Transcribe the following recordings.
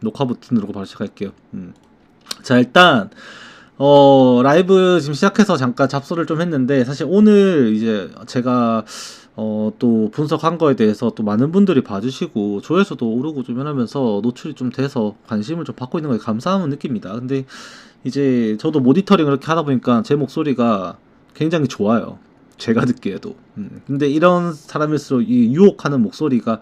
녹화 버튼 누르고 바로 시작할게요. 자, 일단 라이브 지금 시작해서 잠깐 잡소를 좀 했는데, 사실 오늘 이제 제가 또 분석한 거에 대해서 또 많은 분들이 봐주시고 조회수도 오르고 좀 이러면서 노출이 좀 돼서 관심을 좀 받고 있는 거에 감사함을 느낍니다. 근데 이제 저도 모니터링을 이렇게 하다 보니까 제 목소리가 굉장히 좋아요. 제가 듣기에도. 근데 이런 사람일수록 이 유혹하는 목소리가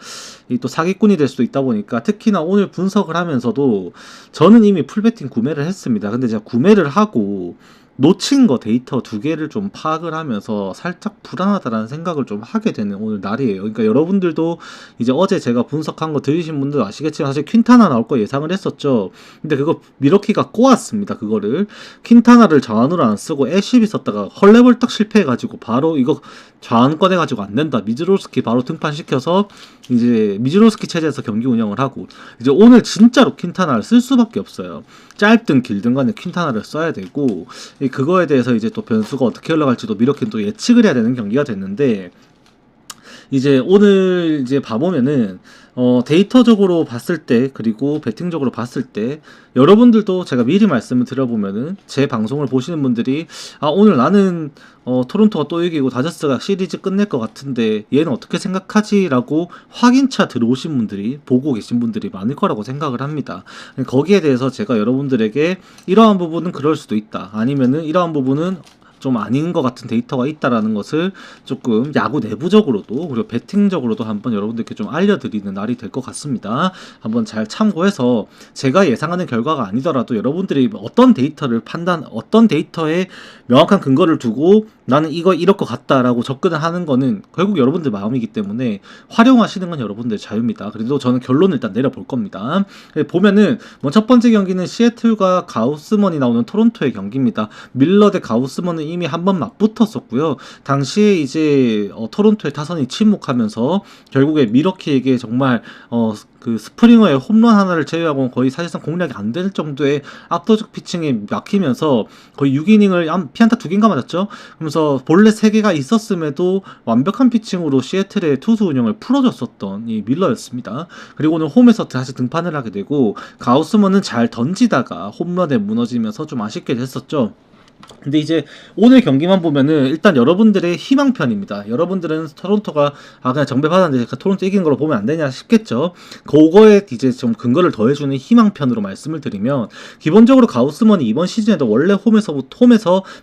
이 또 사기꾼이 될 수도 있다 보니까, 특히나 오늘 분석을 하면서도 저는 이미 풀베팅 구매를 했습니다. 근데 제가 구매를 하고 놓친 거 데이터 두 개를 좀 파악을 하면서 살짝 불안하다라는 생각을 좀 하게 되는 오늘 날이에요. 그러니까 여러분들도 이제 어제 제가 분석한 거 들으신 분들 아시겠지만, 사실 퀸타나 나올 거 예상을 했었죠. 근데 그거 미러키가 꼬았습니다. 그거를 퀸타나를 자원으로 안 쓰고 애쉬비 썼다가 헐레벌떡 실패해가지고 바로 이거 자원 꺼내가지고 안 된다, 미즈로스키 바로 등판시켜서 이제 미즈로스키 체제에서 경기 운영을 하고, 이제 오늘 진짜로 퀸타나를 쓸 수밖에 없어요. 짧든 길든 간에 퀸타나를 써야 되고, 그거에 대해서 이제 또 변수가 어떻게 흘러갈지도 미러키는 또 예측을 해야 되는 경기가 됐는데, 이제 오늘 이제 봐보면은 데이터적으로 봤을 때, 그리고 배팅적으로 봤을 때, 여러분들도 제가 미리 말씀을 드려보면은 제 방송을 보시는 분들이 오늘 나는 토론토가 또 이기고 다저스가 시리즈 끝낼 것 같은데 얘는 어떻게 생각하지? 라고 확인차 들어오신 분들이, 보고 계신 분들이 많을 거라고 생각을 합니다. 거기에 대해서 제가 여러분들에게 이러한 부분은 그럴 수도 있다, 아니면은 이러한 부분은 좀 아닌 것 같은 데이터가 있다라는 것을 조금 야구 내부적으로도, 그리고 배팅적으로도 한번 여러분들께 좀 알려드리는 날이 될 것 같습니다. 한번 잘 참고해서, 제가 예상하는 결과가 아니더라도 여러분들이 어떤 데이터를 어떤 데이터에 명확한 근거를 두고 나는 이거 이럴 것 같다라고 접근을 하는 거는 결국 여러분들 마음이기 때문에 활용하시는 건 여러분들의 자유입니다. 그래도 저는 결론을 일단 내려볼 겁니다. 보면은 첫 번째 경기는 시애틀과 가우스먼이 나오는 토론토의 경기입니다. 밀러 대 가우스먼은 이미 한번 맞붙었었고요. 당시에 이제 토론토의 타선이 침묵하면서 결국에 미러키에게 정말 그 스프링어의 홈런 하나를 제외하고는 거의 사실상 공략이 안 될 정도의 압도적 피칭에 막히면서 거의 6이닝을 피안타 2개인가 맞았죠. 그러면서 본래 3개가 있었음에도 완벽한 피칭으로 시애틀의 투수 운영을 풀어줬었던 이 밀러였습니다. 그리고 오늘 홈에서 다시 등판을 하게 되고, 가우스먼은 잘 던지다가 홈런에 무너지면서 좀 아쉽게 됐었죠. 근데 이제 오늘 경기만 보면은 일단 여러분들의 희망편입니다. 여러분들은 토론토가 그냥 정배 받았는데 토론토 이긴 걸로 보면 안 되냐 싶겠죠. 그거에 이제 좀 근거를 더해주는 희망편으로 말씀을 드리면, 기본적으로 가우스먼이 이번 시즌에도 원래 홈에서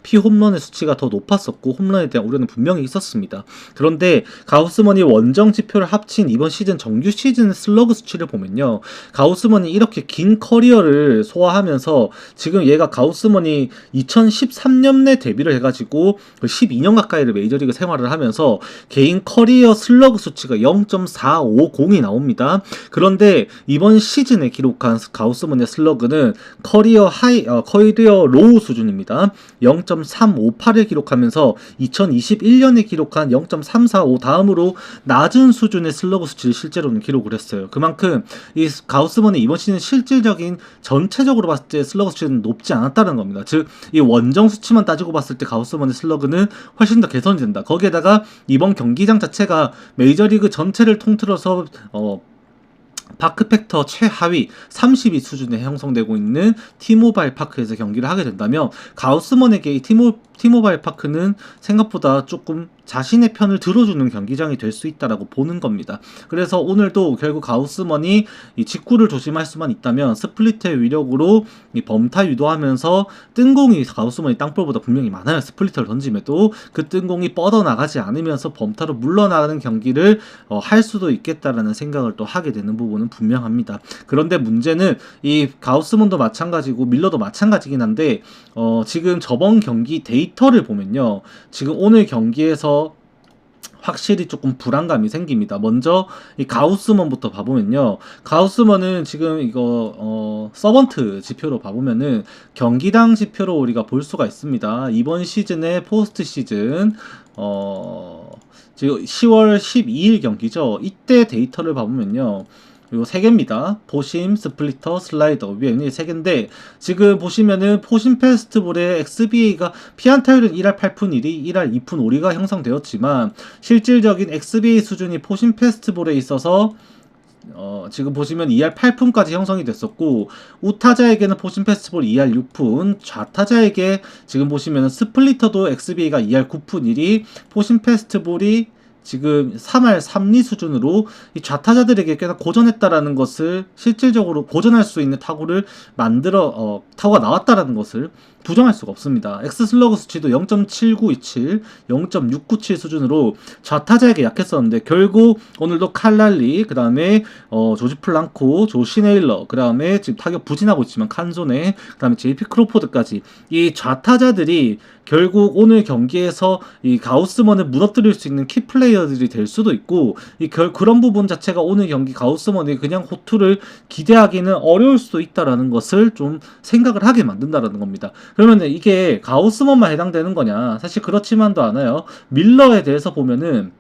피홈런의 수치가 더 높았었고 홈런에 대한 우려는 분명히 있었습니다. 그런데 가우스먼이 원정 지표를 합친 이번 시즌 정규 시즌 슬러그 수치를 보면요, 가우스먼이 이렇게 긴 커리어를 소화하면서 지금 얘가 가우스먼이 2013년에 데뷔를 해가지고 12년 가까이를 메이저리그 생활을 하면서 개인 커리어 슬러그 수치가 0.450이 나옵니다. 그런데 이번 시즌에 기록한 가우스먼의 슬러그는 커리어 로우 수준입니다. 0.358을 기록하면서 2021년에 기록한 0.345 다음으로 낮은 수준의 슬러그 수치를 실제로는 기록을 했어요. 그만큼 이 가우스먼의 이번 시즌 실질적인 전체적으로 봤을 때 슬러그 수치는 높지 않았다는 겁니다. 즉, 이 원정 수치만 따지고 봤을 때 가우스먼의 슬러그는 훨씬 더 개선이 된다. 거기에다가 이번 경기장 자체가 메이저리그 전체를 통틀어서 파크 팩터 최하위 32 수준에 형성되고 있는 티모바일 파크에서 경기를 하게 된다면, 가우스먼에게 이 티모바일 파크는 생각보다 조금 자신의 편을 들어주는 경기장이 될 수 있다라고 보는 겁니다. 그래서 오늘도 결국 가우스먼이 이 직구를 조심할 수만 있다면 스플리트의 위력으로 이 범타 유도하면서, 뜬공이 가우스먼이 땅볼보다 분명히 많아요. 스플리트를 던짐에도 그 뜬공이 뻗어나가지 않으면서 범타로 물러나가는 경기를 할 수도 있겠다라는 생각을 또 하게 되는 부분은 분명합니다. 그런데 문제는 이 가우스먼도 마찬가지고 밀러도 마찬가지긴 한데, 지금 저번 경기 데이터를 보면요, 지금 오늘 경기에서 확실히 조금 불안감이 생깁니다. 먼저 이 가우스먼부터 봐보면요, 가우스먼은 지금 이거 서번트 지표로 봐보면은 경기당 지표로 우리가 볼 수가 있습니다. 이번 시즌의 포스트 시즌 지금 10월 12일 경기죠. 이때 데이터를 봐보면요, 요 3개입니다. 포심, 스플리터, 슬라이더, 위에 3개인데, 지금 보시면은 포심 페스티벌의 XBA가 피안타율은 1할 8푼 1리, 1할 2푼 5리가 형성되었지만 실질적인 XBA 수준이 포심 페스티벌에 있어서 지금 보시면 2할 8푼까지 형성이 됐었고, 우타자에게는 포신 페스티벌 2할 6푼, 좌타자에게 지금 보시면 스플리터도 XBA가 2할 9푼 1위, 포신 페스티벌이 지금 3할 3리 수준으로 이 좌타자들에게 꽤나 고전했다라는 것을, 실질적으로 고전할 수 있는 타구를 타구가 나왔다라는 것을 부정할 수가 없습니다. X슬러그 수치도 0.7927, 0.697 수준으로 좌타자에게 약했었는데, 결국 오늘도 칼랄리, 그 다음에 조지 플랑코, 조 시네일러, 그 다음에 지금 타격 부진하고 있지만 칸소네, 그 다음에 JP 크로포드까지 이 좌타자들이 결국 오늘 경기에서 이 가우스먼을 무너뜨릴 수 있는 키플레이어들이 될 수도 있고, 그런 부분 자체가 오늘 경기 가우스먼이 그냥 호투를 기대하기는 어려울 수도 있다라는 것을 좀 생각을 하게 만든다라는 겁니다. 그러면 이게 가우스먼만 해당되는 거냐? 사실 그렇지만도 않아요. 밀러에 대해서 보면은,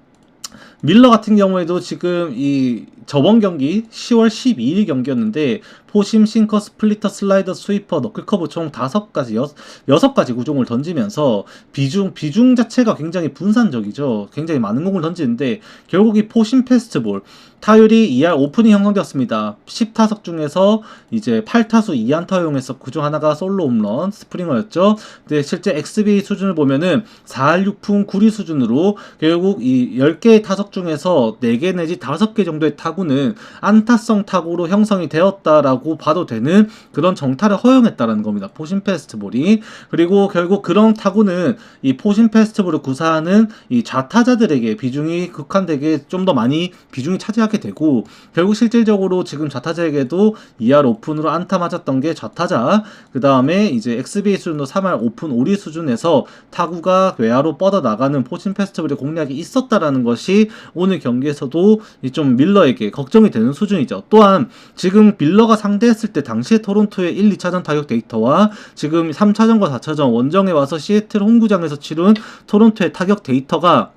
밀러 같은 경우에도 지금 이 저번 경기 10월 12일 경기였는데, 포심, 싱커, 스플리터, 슬라이더, 스위퍼, 너클커브 총 5가지, 6가지 구종을 던지면서 비중 자체가 굉장히 분산적이죠. 굉장히 많은 공을 던지는데, 결국 이 포심 페스트볼 타율이 2할 5푼이 형성되었습니다. 10타석 중에서 이제 8타수 2안타 허용해서 그중 하나가 솔로 홈런 스프링어였죠. 근데 실제 XBA 수준을 보면은 4할 6푼 9리 수준으로 결국 이 10개의 타석 중에서 4개 내지 5개 정도의 타구는 안타성 타구로 형성이 되었다라고 봐도 되는 그런 정타를 허용했다라는 겁니다. 포신 페스트볼이. 그리고 결국 그런 타구는 이 포신 페스트볼을 구사하는 이 좌타자들에게 비중이 극한되게 좀 더 많이 비중이 차지하게 되고, 결국 실질적으로 지금 좌타자에게도 2할 5푼으로 안타 맞았던 게 좌타자, 그 다음에 이제 XBA 수준도 3할 5푼 5리 수준에서 타구가 외야로 뻗어 나가는 포신 페스티벌의 공략이 있었다라는 것이 오늘 경기에서도 좀 밀러에게 걱정이 되는 수준이죠. 또한 지금 밀러가 상대했을 때 당시에 토론토의 1, 2차전 타격 데이터와 지금 3차전과 4차전 원정에 와서 시애틀 홈구장에서 치른 토론토의 타격 데이터가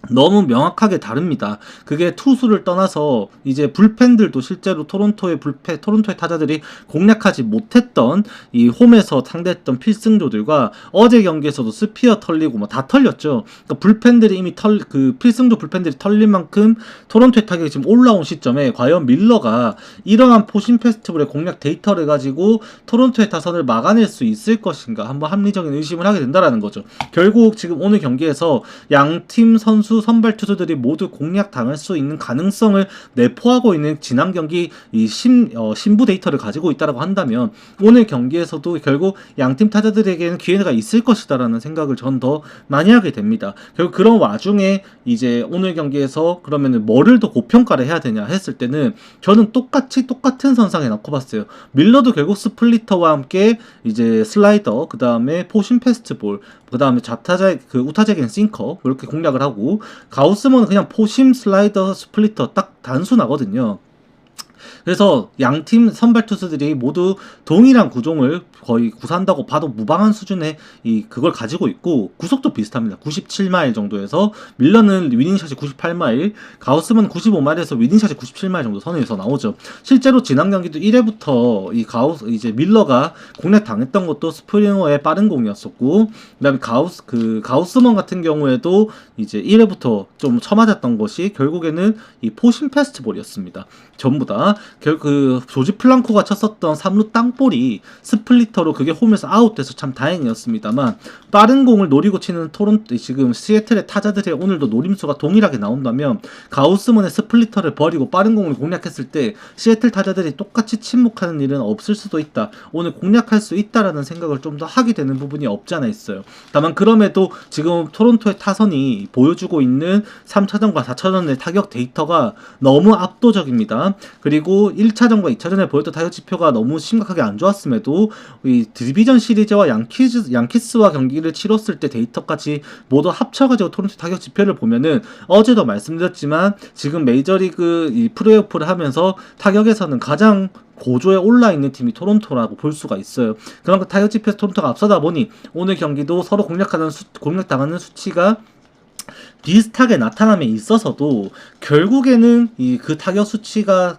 너무 명확하게 다릅니다. 그게 투수를 떠나서 이제 불펜들도 실제로 토론토의 타자들이 공략하지 못했던 이 홈에서 상대했던 필승조들과 어제 경기에서도 스피어 털리고 뭐 다 털렸죠. 그러니까 불펜들이 이미 필승조 불펜들이 털린 만큼 토론토의 타격이 지금 올라온 시점에 과연 밀러가 이러한 포신 페스티벌의 공략 데이터를 가지고 토론토의 타선을 막아낼 수 있을 것인가, 한번 합리적인 의심을 하게 된다라는 거죠. 결국 지금 오늘 경기에서 양팀 선발 투수들이 모두 공략당할 수 있는 가능성을 내포하고 있는 지난 경기 이 신부 데이터를 가지고 있다라고 한다면, 오늘 경기에서도 결국 양팀 타자들에게는 기회가 있을 것이다라는 생각을 전 더 많이 하게 됩니다. 결국 그런 와중에 이제 오늘 경기에서 그러면은 뭐를 더 고평가를 해야 되냐 했을 때는, 저는 똑같은 선상에 놓고 봤어요. 밀러도 결국 스플리터와 함께 이제 슬라이더, 그 다음에 포신 페스트볼, 그 다음에 우타자에게는 싱커, 이렇게 공략을 하고, 가우스먼은 그냥 포심, 슬라이더, 스플리터 딱 단순하거든요. 그래서 양팀 선발 투수들이 모두 동일한 구종을 거의 구사한다고 봐도 무방한 수준의 그걸 가지고 있고, 구속도 비슷합니다. 97마일 정도에서, 밀러는 위닝샷이 98마일, 가우스만 95마일에서 위닝샷이 97마일 정도 선에서 나오죠. 실제로 지난 경기도 1회부터 이제 밀러가 공략 당했던 것도 스프링어의 빠른 공이었었고, 그다음에 가우스먼 같은 경우에도 이제 1회부터 좀 쳐맞았던 것이 결국에는 이 포신 페스트볼이었습니다. 전부 다. 결국 조지 플랑코가 쳤었던 3루 땅볼이 스플리터로 그게 홈에서 아웃돼서 참 다행이었습니다만, 빠른 공을 노리고 치는 토론토, 지금 시애틀의 타자들의 오늘도 노림수가 동일하게 나온다면, 가우스먼의 스플리터를 버리고 빠른 공을 공략했을 때 시애틀 타자들이 똑같이 침묵하는 일은 없을 수도 있다, 오늘 공략할 수 있다라는 생각을 좀 더 하게 되는 부분이 없지 않아 있어요. 다만 그럼에도 지금 토론토의 타선이 보여주고 있는 3차전과 4차전의 타격 데이터가 너무 압도적입니다. 그리고 1차전과 2차전에 보였던 타격 지표가 너무 심각하게 안 좋았음에도 이 디비전 시리즈와 양키스와 경기를 치렀을 때 데이터까지 모두 합쳐가지고 토론토 타격 지표를 보면은, 어제도 말씀드렸지만 지금 메이저리그 이 플레이오프를 하면서 타격에서는 가장 고조에 올라있는 팀이 토론토라고 볼 수가 있어요. 그만큼 타격 지표에서 토론토가 앞서다 보니 오늘 경기도 서로 공략당하는 수치가 비슷하게 나타남에 있어서도 결국에는 이 그 타격 수치가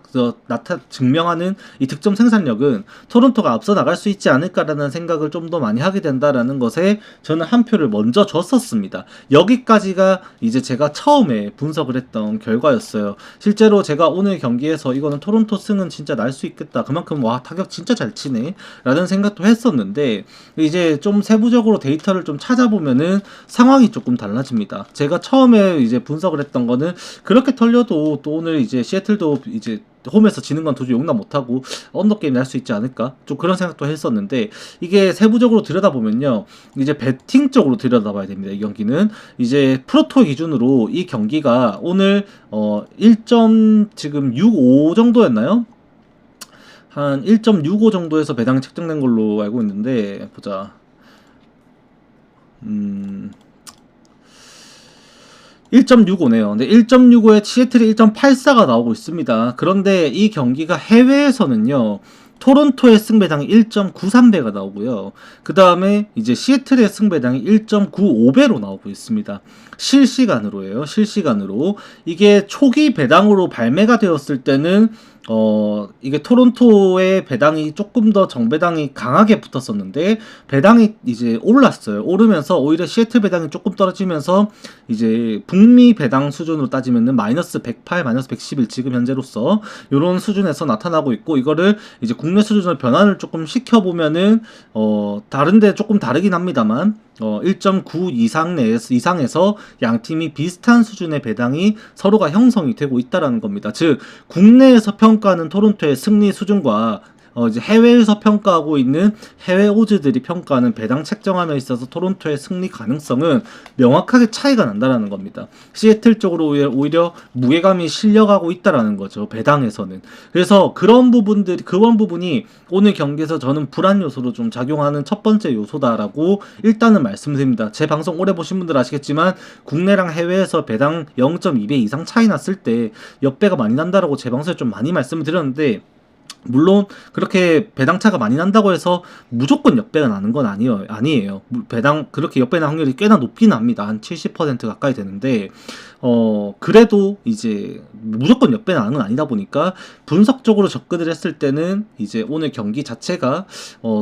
증명하는 이 득점 생산력은 토론토가 앞서 나갈 수 있지 않을까라는 생각을 좀 더 많이 하게 된다라는 것에 저는 한 표를 먼저 줬었습니다. 여기까지가 이제 제가 처음에 분석을 했던 결과였어요. 실제로 제가 오늘 경기에서 이거는 토론토 승은 진짜 날 수 있겠다. 그만큼 와 타격 진짜 잘 치네 라는 생각도 했었는데 이제 좀 세부적으로 데이터를 좀 찾아보면은 상황이 조금 달라집니다. 제가 처음에 이제 분석을 했던 거는 그렇게 털려도 또 오늘 이제 시애틀도 이제 홈에서 지는 건 도저히 용납 못하고 언더 게임 날 수 있지 않을까? 좀 그런 생각도 했었는데 이게 세부적으로 들여다보면요. 이제 배팅 쪽으로 들여다봐야 됩니다. 이 경기는 이제 프로토 기준으로 이 경기가 오늘 1점 지금 65 정도였나요? 한 1.65 정도에서 배당이 책정된 걸로 알고 있는데 보자. 1.65네요. 근데 1.65에 시애틀이 1.84가 나오고 있습니다. 그런데 이 경기가 해외에서는요. 토론토의 승배당이 1.93배가 나오고요. 그 다음에 이제 시애틀의 승배당이 1.95배로 나오고 있습니다. 실시간으로예요. 실시간으로. 이게 초기 배당으로 발매가 되었을 때는 이게 토론토의 배당이 조금 더 정배당이 강하게 붙었었는데 배당이 이제 올랐어요. 오르면서 오히려 시애틀 배당이 조금 떨어지면서 이제 북미 배당 수준으로 따지면은 마이너스 108, 마이너스 111 지금 현재로서 이런 수준에서 나타나고 있고 이거를 이제 국내 수준으로 변환을 조금 시켜보면은 다른데 조금 다르긴 합니다만 1.9 이상에서 양 팀이 비슷한 수준의 배당이 서로가 형성이 되고 있다라는 겁니다. 즉 국내에서 평가하는 토론토의 승리 수준과 이제 해외에서 평가하고 있는 해외 오즈들이 평가하는 배당 책정함에 있어서 토론토의 승리 가능성은 명확하게 차이가 난다라는 겁니다. 시애틀 쪽으로 오히려 무게감이 실려가고 있다라는 거죠. 배당에서는. 그래서 그런 부분이 오늘 경기에서 저는 불안 요소로 좀 작용하는 첫 번째 요소다라고 일단은 말씀드립니다. 제 방송 오래 보신 분들 아시겠지만 국내랑 해외에서 배당 0.2배 이상 차이 났을 때 역배가 많이 난다라고 제 방송에 좀 많이 말씀을 드렸는데 물론 그렇게 배당차가 많이 난다고 해서 무조건 역배가 나는 건 아니에요. 배당 그렇게 역배 날 확률이 꽤나 높긴 합니다. 한 70% 가까이 되는데 그래도 이제 무조건 역배 나는 건 아니다 보니까 분석적으로 접근을 했을 때는 이제 오늘 경기 자체가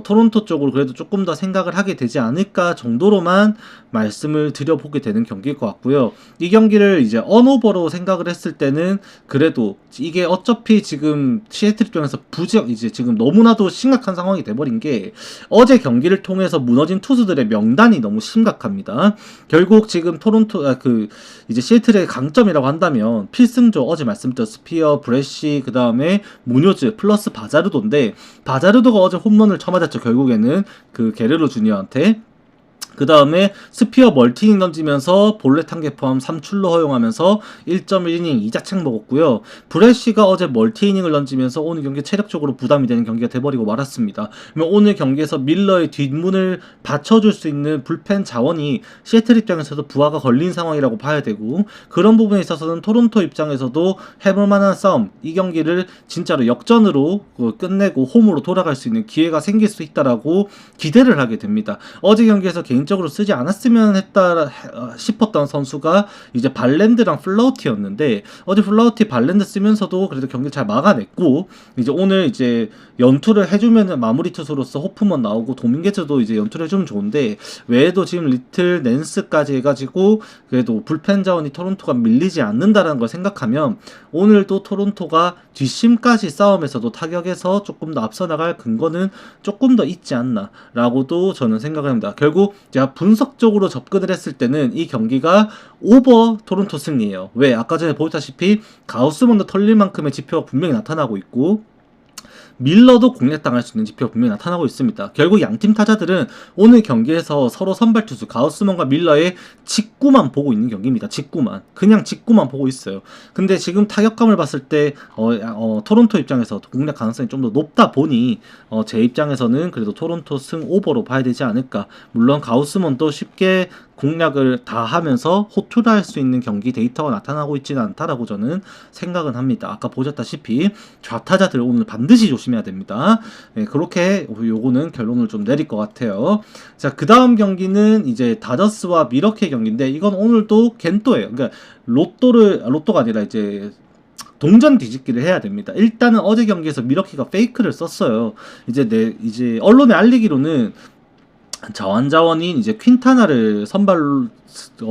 토론토 쪽으로 그래도 조금 더 생각을 하게 되지 않을까 정도로만 말씀을 드려보게 되는 경기일 것 같고요. 이 경기를 이제 언오버로 생각을 했을 때는 그래도 이게 어차피 지금 시애틀 입장에서 이제 지금 너무나도 심각한 상황이 돼버린 게 어제 경기를 통해서 무너진 투수들의 명단이 너무 심각합니다. 결국 지금 이제 시애틀의 강점이라고 한다면 필승조 어제 말씀드렸 스피어, 브래쉬 그 다음에 무뇨즈 플러스 바자르도인데 바자르도가 어제 홈런을 쳐맞았죠. 결국에는 그 게르로 주니어한테. 그 다음에 스피어 멀티닝 던지면서 볼넷 한 개 포함 3출루 허용하면서 1.1이닝 2자책 먹었고요. 브래쉬가 어제 멀티이닝을 던지면서 오늘 경기 체력적으로 부담이 되는 경기가 돼버리고 말았습니다. 그러면 오늘 경기에서 밀러의 뒷문을 받쳐줄 수 있는 불펜 자원이 시애틀 입장에서도 부하가 걸린 상황이라고 봐야 되고 그런 부분에 있어서는 토론토 입장에서도 해볼만한 싸움 이 경기를 진짜로 역전으로 끝내고 홈으로 돌아갈 수 있는 기회가 생길 수 있다라고 기대를 하게 됩니다. 어제 경기에서 개인적으로 쓰지 않았으면 했다 싶었던 선수가 이제 발랜드랑 플라우티였는데 어제 플라우티 발랜드 쓰면서도 그래도 경기를 잘 막아냈고 이제 오늘 이제 연투를 해주면 마무리 투수로서 호프먼 나오고 도밍게즈도 이제 연투를 해주면 좋은데 외에도 지금 리틀 낸스까지 해가지고 그래도 불펜 자원이 토론토가 밀리지 않는다라는 걸 생각하면 오늘도 토론토가 뒷심까지 싸움에서도 타격에서 조금 더 앞서 나갈 근거는 조금 더 있지 않나 라고도 저는 생각을 합니다. 결국 제가 분석적으로 접근을 했을 때는 이 경기가 오버 토론토 승리예요. 왜? 아까 전에 보였다시피 가우스먼도 털릴 만큼의 지표가 분명히 나타나고 있고 밀러도 공략당할 수 있는 지표가 분명히 나타나고 있습니다. 결국 양팀 타자들은 오늘 경기에서 서로 선발 투수 가우스먼과 밀러의 직구만 보고 있는 경기입니다. 직구만. 그냥 직구만 보고 있어요. 근데 지금 타격감을 봤을 때 토론토 입장에서 공략 가능성이 좀 더 높다 보니 제 입장에서는 그래도 토론토 승 오버로 봐야 되지 않을까. 물론 가우스먼도 쉽게 공략을 다 하면서 호투를 할 수 있는 경기 데이터가 나타나고 있지는 않다라고 저는 생각은 합니다. 아까 보셨다시피 좌타자들 오늘 반드시 조심해야 됩니다. 네, 그렇게 요거는 결론을 좀 내릴 것 같아요. 자, 그 다음 경기는 이제 다저스와 미러키의 경기인데 이건 오늘도 겐토예요. 그러니까 로또가 아니라 이제 동전 뒤집기를 해야 됩니다. 일단은 어제 경기에서 미러키가 페이크를 썼어요. 이제 언론에 알리기로는 자원자원인 이제 퀸타나를 선발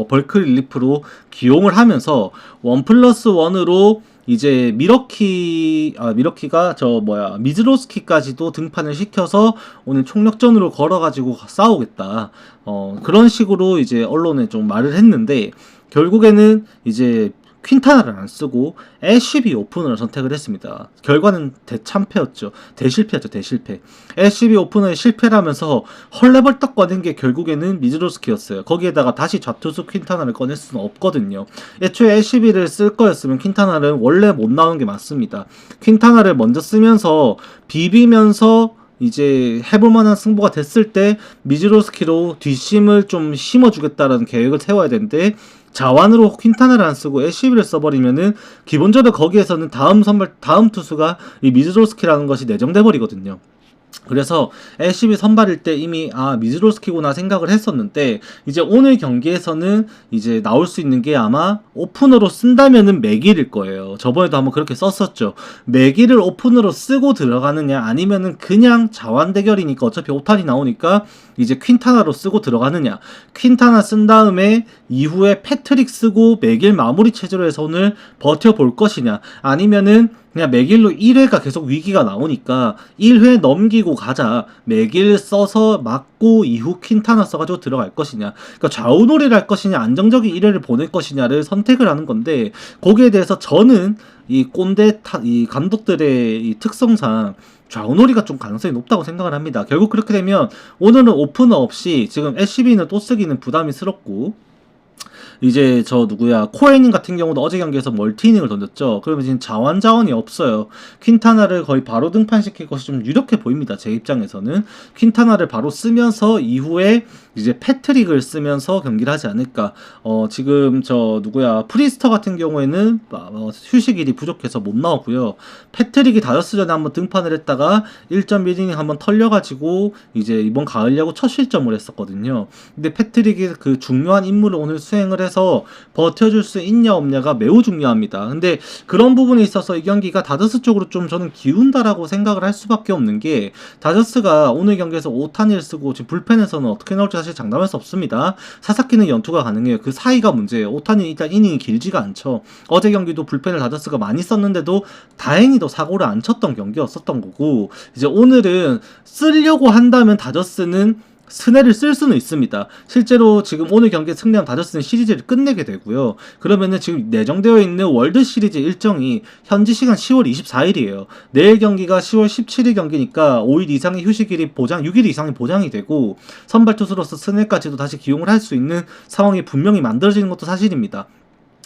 벌크 릴리프로 기용을 하면서 1+1으로 이제 미러키가 미즈로스키까지도 등판을 시켜서 오늘 총력전으로 걸어가지고 싸우겠다. 그런 식으로 이제 언론에 좀 말을 했는데 결국에는 이제 퀸타나를 안 쓰고 애쉬비 오프너를 선택을 했습니다. 결과는 대실패. 애쉬비 오프너에 실패를 하면서 헐레벌떡 꺼낸 게 결국에는 미즈로스키였어요. 거기에다가 다시 좌투수 퀸타나를 꺼낼 수는 없거든요. 애초에 애쉬비를 쓸 거였으면 퀸타나는 원래 못 나오는 게 맞습니다. 퀸타나를 먼저 쓰면서 비비면서 이제 해볼만한 승부가 됐을 때 미즈로스키로 뒷심을 좀 심어주겠다라는 계획을 세워야 되는데 자완으로 퀸타나를 안 쓰고 애쉬비를 써버리면은 기본적으로 거기에서는 다음 투수가 이 미즈로스키라는 것이 내정돼 버리거든요. 그래서 LCB 선발일 때 이미 미즈로스키구나 생각을 했었는데 이제 오늘 경기에서는 이제 나올 수 있는 게 아마 오프너로 쓴다면은 맥일일 거예요. 저번에도 한번 그렇게 썼었죠. 맥일을 오프너로 쓰고 들어가느냐 아니면은 그냥 자완 대결이니까 어차피 오탄이 나오니까 이제 퀸타나로 쓰고 들어가느냐. 퀸타나 쓴 다음에 이후에 패트릭 쓰고 맥일 마무리 체제로 해서 오늘 버텨볼 것이냐 아니면은 그냥 맥일로 1회가 계속 위기가 나오니까 1회 넘기고 가자. 맥일 써서 막고 이후 퀸타나 써가지고 들어갈 것이냐. 그러니까 좌우놀이를 할 것이냐 안정적인 1회를 보낼 것이냐를 선택을 하는 건데 거기에 대해서 저는 이 감독들의 이 특성상 좌우놀이가 좀 가능성이 높다고 생각을 합니다. 결국 그렇게 되면 오늘은 오프너 없이 지금 SCB는 또 쓰기는 부담이스럽고 이제 코에닝 같은 경우도 어제 경기에서 멀티이닝을 던졌죠. 그러면 지금 자원이 없어요. 퀸타나를 거의 바로 등판시킬 것이 좀 유력해 보입니다. 제 입장에서는 퀸타나를 바로 쓰면서 이후에 이제 패트릭을 쓰면서 경기를 하지 않을까. 지금 프리스터 같은 경우에는 휴식일이 부족해서 못 나오고요. 패트릭이 다저스전에 한번 등판을 했다가 1.1이닝 한번 털려가지고 이제 이번 가을 야구 첫 실점을 했었거든요. 근데 패트릭이 그 중요한 임무를 오늘 수행을 해서 버텨줄 수 있냐 없냐가 매우 중요합니다. 근데 그런 부분에 있어서 이 경기가 다저스 쪽으로 좀 저는 기운다라고 생각을 할 수밖에 없는 게 다저스가 오늘 경기에서 오타니를 쓰고 지금 불펜에서는 어떻게 나올지 사실 장담할 수 없습니다. 사사키는 연투가 가능해요. 그 사이가 문제예요. 오타니는 일단 이닝이 길지가 않죠. 어제 경기도 불펜을 다저스가 많이 썼는데도 다행히도 사고를 안 쳤던 경기였었던 거고 이제 오늘은 쓰려고 한다면 다저스는 스네를 쓸 수는 있습니다. 실제로 지금 오늘 경기에 승리하면 다저스는 시리즈를 끝내게 되고요. 그러면은 지금 내정되어 있는 월드 시리즈 일정이 현지 시간 10월 24일이에요. 내일 경기가 10월 17일 경기니까 5일 이상의 휴식일이 6일 이상이 보장이 되고 선발 투수로서 스네까지도 다시 기용을 할 수 있는 상황이 분명히 만들어지는 것도 사실입니다.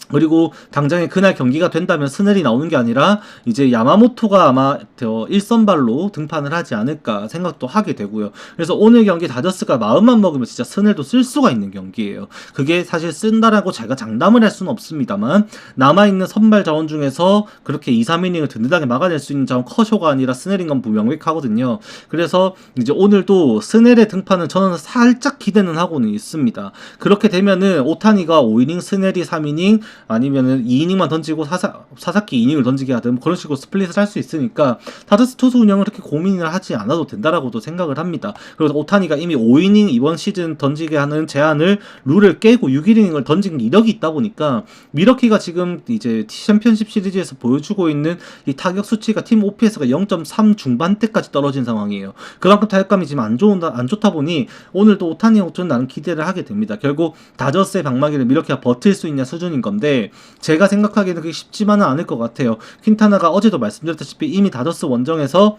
그리고 당장에 그날 경기가 된다면 스넬이 나오는 게 아니라 이제 야마모토가 아마 1선발로 등판을 하지 않을까 생각도 하게 되고요. 그래서 오늘 경기 다저스가 마음만 먹으면 진짜 스넬도 쓸 수가 있는 경기예요. 그게 사실 쓴다라고 제가 장담을 할 수는 없습니다만 남아있는 선발 자원 중에서 그렇게 2, 3이닝을 든든하게 막아낼 수 있는 자원 커쇼가 아니라 스넬인 건 분명하거든요. 그래서 이제 오늘도 스넬의 등판은 저는 살짝 기대는 하고는 있습니다. 그렇게 되면은 오타니가 5이닝 스넬이 3이닝 아니면은 2이닝만 던지고 사사키 2이닝을 던지게 하든 그런 식으로 스플릿을 할 수 있으니까 다저스 투수 운영을 그렇게 고민을 하지 않아도 된다라고도 생각을 합니다. 그래서 오타니가 이미 5이닝 이번 시즌 던지게 하는 제한을 룰을 깨고 6이닝을 던진 이력이 있다 보니까 미러키가 지금 이제 챔피언십 시리즈에서 보여주고 있는 이 타격 수치가 팀 OPS가 0.3 중반대까지 떨어진 상황이에요. 그만큼 타격감이 지금 안 좋다 보니 오늘도 오타니 호투는 나는 기대를 하게 됩니다. 결국 다저스의 방망이를 미러키가 버틸 수 있냐 수준인 건데 제가 생각하기에는 그게 쉽지만은 않을 것 같아요. 퀸타나가 어제도 말씀드렸다시피 이미 다저스 원정에서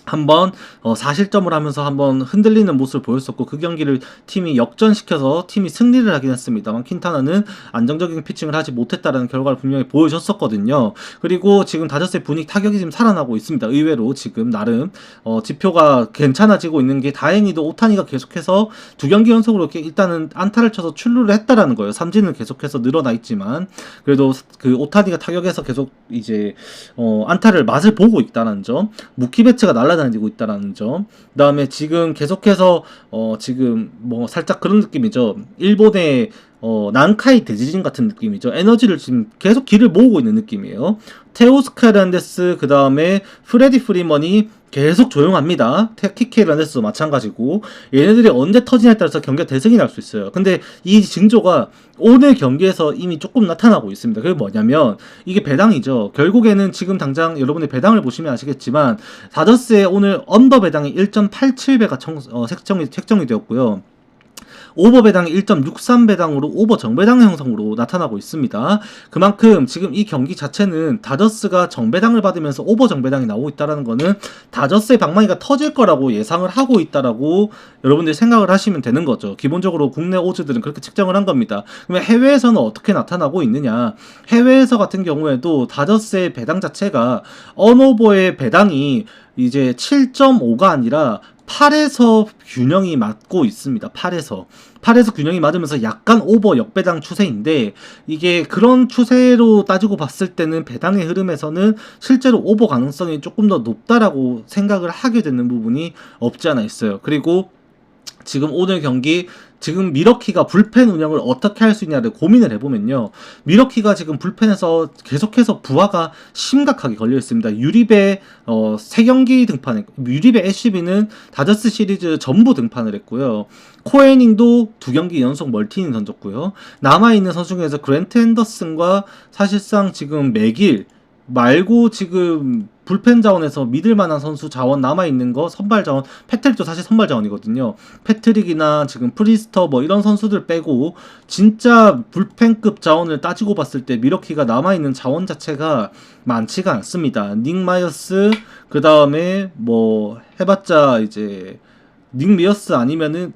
한번 4실점을 하면서 한번 흔들리는 모습을 보였었고, 그 경기를 팀이 역전시켜서 팀이 승리를 하긴 했습니다만 퀸타나는 안정적인 피칭을 하지 못했다라는 결과를 분명히 보여줬었거든요. 그리고 지금 다저스의 분위기 타격이 지금 살아나고 있습니다. 의외로 지금 나름 지표가 괜찮아지고 있는 게, 다행히도 오타니가 계속해서 두 경기 연속으로 이렇게 일단은 안타를 쳐서 출루를 했다라는 거예요. 삼진은 계속해서 늘어나 있지만 그래도 그 오타니가 타격에서 계속 이제 안타를 맛을 보고 있다는 점, 무키 배츠가 날아다니고 있다는 점, 그 다음에 지금 계속해서 지금 뭐 살짝 그런 느낌이죠. 일본의 난카이 대지진 같은 느낌이죠. 에너지를 지금 계속 기를 모으고 있는 느낌이에요. 테오스카 란데스, 그 다음에 프레디 프리먼이 계속 조용합니다. 키케 란데스도 마찬가지고, 얘네들이 언제 터지냐에 따라서 경기가 대승이 날 수 있어요. 근데 이 징조가 오늘 경기에서 이미 조금 나타나고 있습니다. 그게 뭐냐면 이게 배당이죠. 결국에는 지금 당장 여러분이 배당을 보시면 아시겠지만 다저스의 오늘 언더 배당이 1.87배가 책정이 되었고요. 오버 배당이 1.63배당으로 오버 정배당 형성으로 나타나고 있습니다. 그만큼 지금 이 경기 자체는 다저스가 정배당을 받으면서 오버 정배당이 나오고 있다는 거는 다저스의 방망이가 터질 거라고 예상을 하고 있다라고 여러분들이 생각을 하시면 되는 거죠. 기본적으로 국내 오즈들은 그렇게 측정을 한 겁니다. 그러면 해외에서는 어떻게 나타나고 있느냐? 해외에서 같은 경우에도 다저스의 배당 자체가 언오버의 배당이 이제 7.5가 아니라 8에서 균형이 맞고 있습니다. 8에서 균형이 맞으면서 약간 오버 역배당 추세인데, 이게 그런 추세로 따지고 봤을 때는 배당의 흐름에서는 실제로 오버 가능성이 조금 더 높다라고 생각을 하게 되는 부분이 없지 않아 있어요. 그리고 지금 오늘 경기, 지금 미러키가 불펜 운영을 어떻게 할 수 있냐를 고민을 해보면요, 미러키가 지금 불펜에서 계속해서 부하가 심각하게 걸려 있습니다. 유리배 3경기 등판했고, 유리배 애쉬비는 다저스 시리즈 전부 등판을 했고요. 코에닝도 2경기 연속 멀티인 던졌고요. 남아있는 선수 중에서 그랜트 앤더슨과 사실상 지금 맥일 말고 지금 불펜 자원에서 믿을 만한 선수 자원 남아있는 거, 선발 자원, 패트릭도 사실 선발 자원이거든요. 패트릭이나 지금 프리스터 뭐 이런 선수들 빼고 진짜 불펜급 자원을 따지고 봤을 때 미러키가 남아있는 자원 자체가 많지가 않습니다. 닉 마이어스, 그 다음에 뭐 해봤자 이제 닉 미어스 아니면은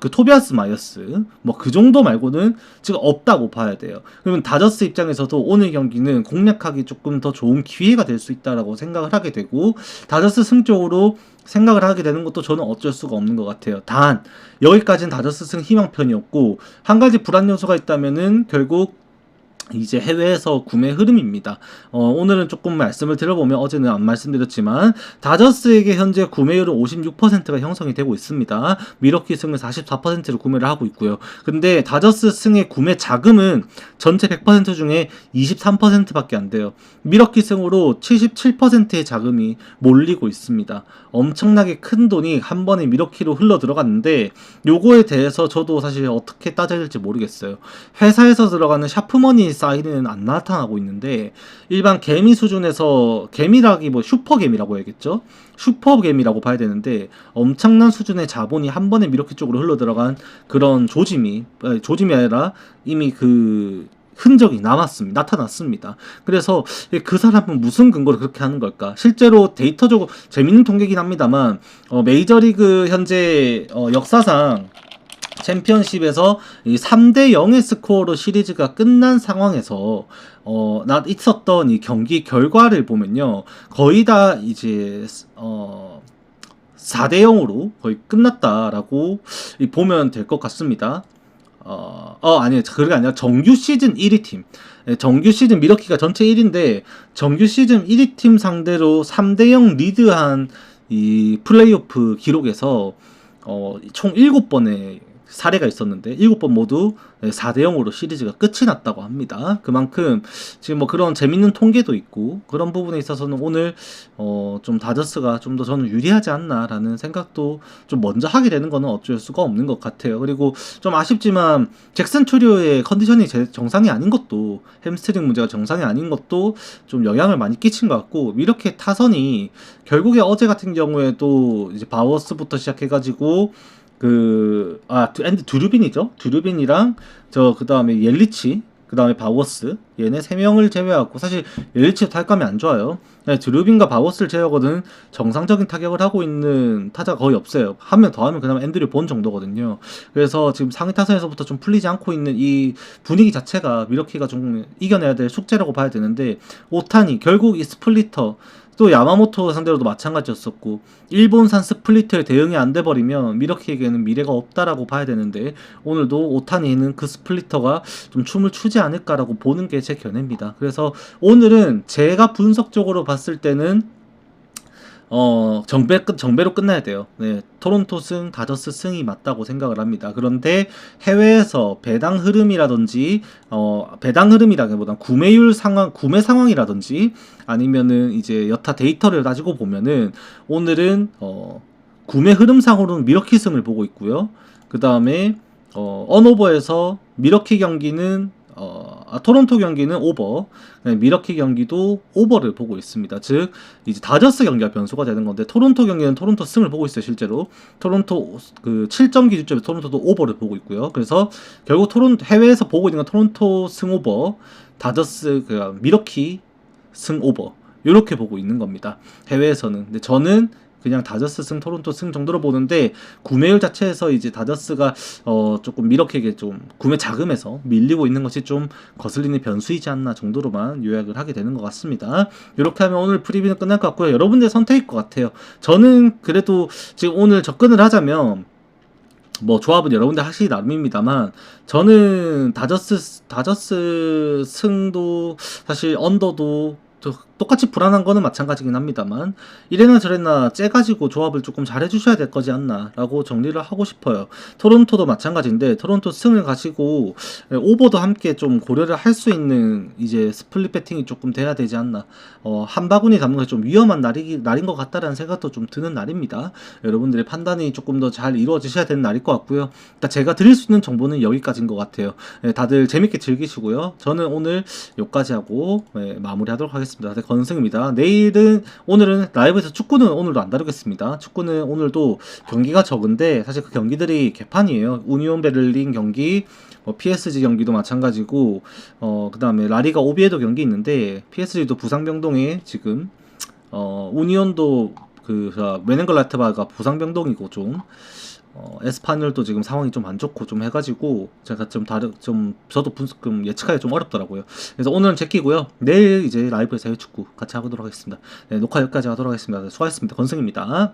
그 토비아스 마이어스, 뭐 그 정도 말고는 지금 없다고 봐야 돼요. 그러면 다저스 입장에서도 오늘 경기는 공략하기 조금 더 좋은 기회가 될 수 있다라고 생각을 하게 되고, 다저스 승 쪽으로 생각을 하게 되는 것도 저는 어쩔 수가 없는 것 같아요. 단 여기까지는 다저스 승 희망편이었고, 한 가지 불안 요소가 있다면은 결국 이제 해외에서 구매 흐름입니다. 오늘은 조금 말씀을 드려보면, 어제는 안 말씀드렸지만 다저스에게 현재 구매율은 56%가 형성이 되고 있습니다. 미러키 승은 44%를 구매를 하고 있고요. 근데 다저스 승의 구매 자금은 전체 100% 중에 23%밖에 안 돼요. 미러키 승으로 77%의 자금이 몰리고 있습니다. 엄청나게 큰 돈이 한 번에 미러키로 흘러 들어갔는데, 요거에 대해서 저도 사실 어떻게 따져야 될지 모르겠어요. 회사에서 들어가는 샤프머니 사이드는 안 나타나고 있는데, 일반 개미 수준에서, 개미라기 뭐 슈퍼개미라고 해야겠죠? 슈퍼개미라고 봐야 되는데, 엄청난 수준의 자본이 한 번에 미러키 쪽으로 흘러 들어간 그런 조짐이 아니라 이미 그 흔적이 나타났습니다. 그래서 그 사람은 무슨 근거로 그렇게 하는 걸까? 실제로 데이터적으로 재밌는 통계긴 합니다만, 메이저리그 현재 역사상 챔피언십에서 이 3대 0의 스코어로 시리즈가 끝난 상황에서 있었던 이 경기 결과를 보면요, 거의 다 이제 4대 0으로 거의 끝났다라고 보면 될 것 같습니다. 아니요. 그게 아니라 정규 시즌 1위 팀. 정규 시즌 미러키가 전체 1위인데, 정규 시즌 1위 팀 상대로 3대 0 리드한 이 플레이오프 기록에서 총 7번의 사례가 있었는데 7번 모두 4대 0으로 시리즈가 끝이 났다고 합니다. 그만큼 지금 뭐 그런 재밌는 통계도 있고, 그런 부분에 있어서는 오늘 좀 다저스가 좀 더 저는 유리하지 않나라는 생각도 좀 먼저 하게 되는 거는 어쩔 수가 없는 것 같아요. 그리고 좀 아쉽지만 잭슨 추리오의 컨디션이 정상이 아닌 것도, 햄스트링 문제가 정상이 아닌 것도 좀 영향을 많이 끼친 것 같고, 이렇게 타선이 결국에 어제 같은 경우에도 이제 바워스부터 시작해가지고 드루빈이죠. 드루빈이랑 그 다음에 옐리치, 그 다음에 바워스, 얘네 3명을 제외하고 사실 옐리치 타격감이 안 좋아요. 드루빈과 바워스를 제외하고는 정상적인 타격을 하고 있는 타자가 거의 없어요. 한 명 더 하면 그나마 앤드류 본 정도거든요. 그래서 지금 상위 타선에서부터 좀 풀리지 않고 있는 이 분위기 자체가 미러키가 좀 이겨내야 될 숙제라고 봐야 되는데, 오타니 결국 이 스플리터, 또 야마모토 상대로도 마찬가지였었고, 일본산 스플리터에 대응이 안 돼버리면 미러키에게는 미래가 없다라고 봐야 되는데, 오늘도 오타니는 그 스플리터가 좀 춤을 추지 않을까라고 보는 게 제 견해입니다. 그래서 오늘은 제가 분석적으로 봤을 때는 정배로 끝나야 돼요. 네, 토론토 승, 다저스 승이 맞다고 생각을 합니다. 그런데 해외에서 배당 흐름이라기보단 구매 상황이라든지 아니면은 이제 여타 데이터를 가지고 보면은 오늘은 구매 흐름상으로는 미러키 승을 보고 있고요. 그 다음에 언오버에서 미러키 경기는 토론토 경기는 오버, 미러키 경기도 오버를 보고 있습니다. 즉 이제 다저스 경기가 변수가 되는 건데, 토론토 경기는 토론토 승을 보고 있어요. 실제로 토론토 그 7점 기준점에 토론토도 오버를 보고 있고요. 그래서 결국 해외에서 보고 있는 건 토론토 승 오버, 다저스 미러키 승 오버, 이렇게 보고 있는 겁니다. 해외에서는. 근데 저는 그냥 다저스 승, 토론토 승 정도로 보는데, 구매율 자체에서 이제 다저스가 조금 미러키에게 좀 구매 자금에서 밀리고 있는 것이 좀 거슬리는 변수이지 않나 정도로만 요약을 하게 되는 것 같습니다. 이렇게 하면 오늘 프리뷰는 끝날 것 같고요. 여러분들의 선택일 것 같아요. 저는 그래도 지금 오늘 접근을 하자면, 뭐 조합은 여러분들 하시기 나름입니다만, 저는 다저스 승도 사실 언더도 똑같이 불안한 거는 마찬가지긴 합니다만, 이래나 저래나 째가지고 조합을 조금 잘 해주셔야 될 거지 않나 라고 정리를 하고 싶어요. 토론토도 마찬가지인데, 토론토 승을 가지고 오버도 함께 좀 고려를 할 수 있는 이제 스플릿 배팅이 조금 돼야 되지 않나, 한 바구니 담는 게 좀 위험한 날인 것 같다라는 생각도 좀 드는 날입니다. 여러분들의 판단이 조금 더 잘 이루어지셔야 되는 날일 것 같고요. 일단 제가 드릴 수 있는 정보는 여기까지인 것 같아요. 다들 재밌게 즐기시고요. 저는 오늘 여기까지 하고 마무리하도록 하겠습니다. 네, 건승입니다. 오늘은 라이브에서 축구는 오늘도 안 다루겠습니다. 축구는 오늘도 경기가 적은데, 사실 그 경기들이 개판이에요. 우니온 베를린 경기, PSG 경기도 마찬가지고, 그 다음에 라리가 오비에도 경기 있는데, PSG도 부상 변동에 지금, 우니온도 메넨글라트바가 부상 변동이고 좀, 에스파뇰도 지금 상황이 좀 안 좋고 좀 해가지고 제가 저도 예측하기 좀 어렵더라고요. 그래서 오늘은 제끼고요. 내일 이제 라이브에서 해외 축구 같이 하도록 하겠습니다. 네, 녹화 여기까지 하도록 하겠습니다. 수고하셨습니다. 건승입니다.